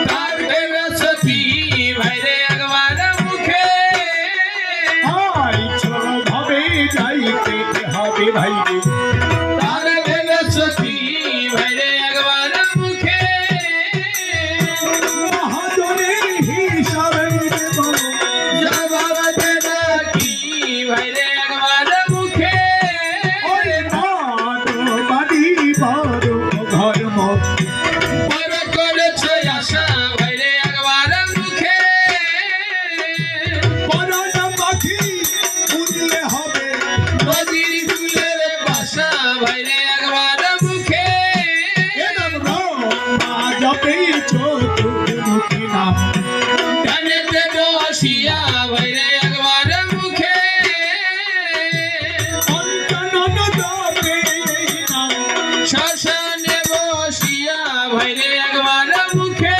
তার ভেবেছে কি ভাইরে একবার মুখে ছোট ভাবে যাইতে হবে ভাইরে তার ভেবেছে কি ভাইরে একবার মুখে মহাজনের হিসাবে জবাব দেনা কি ভাইরে একবার মুখে বাড়ি বড় ধর্ম বড় করেছে আশা ভাইরে একবার মুখে বড় না পাখি উড়লে হবে নদীর ফুলের বাসা ভাইরে একবার মুখে যাবে চোখে নাম ডানেতে বসিয়া ভাইরে একবার মুখে অন্তনন যাবে নাম শ্মশানে বসিয়া ভাইরে একবার মুখে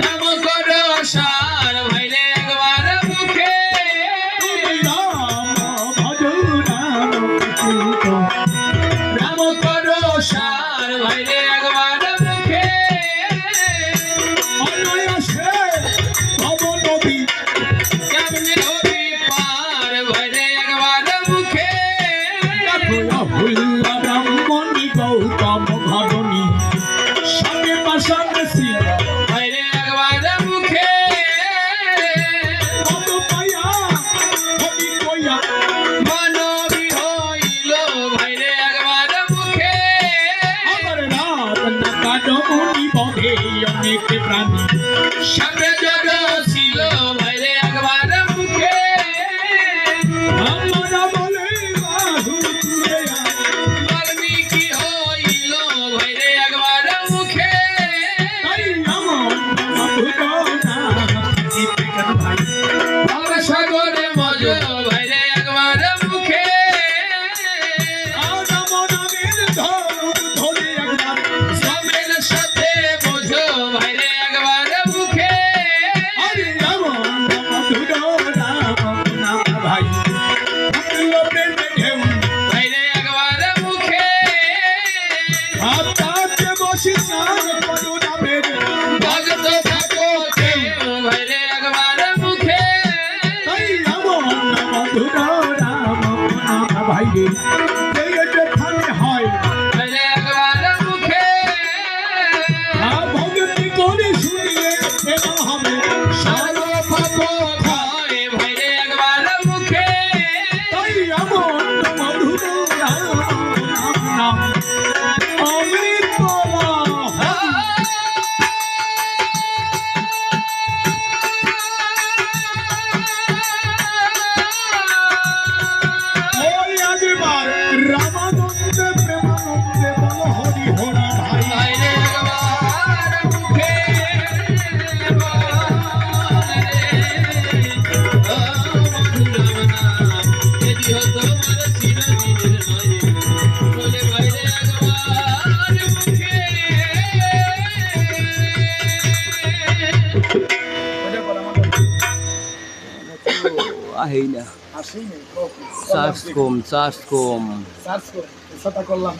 নাম করো সার ভাইরে একবার মুখে নাম করো সার ভাইরে একবার মুখে কেমনে হবি পার ভাইরে একবার মুখে ব্রাহ্মণী গৌতম ঘরণী সঙ্গে পাশান ছিল ভাইরে একবার মুখে কত পায়া হবি কইয়া মানবী হইল ভাইরে একবার মুখে আমার রাত না কাটমনি বধে অনেক প্রাণী সামনে জগ ছিল ভাইরে একবার মুখে আমরা বলে বাহু তুলে বাল্মীকি হইল ভাইরে একবার মুখে তাই আমার ভাই আমার সাগরে মজ ভাইরে একবার মুখে ধরে একবার সমের সাথে বোঝো ভাইরে একবার মুখে ভাই ভাইরে একবার মুখে বসি স্নান করো না বেড়ে ভগত থাকো কেউ ভাইরে একবার মুখে তাই আমার মধুর রাম ভাই যেখানে হয় ভাইরে একবার মুখে ভক্তি করে শুনিয়ে এবার হবে সর্বপাপ ক্ষয় ভাইরে একবার মুখে তাই আমার মধুর নাম অমৃতলা ওই আগেবার রামানন্দে প্রেমানন্দে বল হরি হরি ভাই ভাইরে একবার মুখে আহিলা আসেই নেই চার্জ কম সার্চ করে করলাম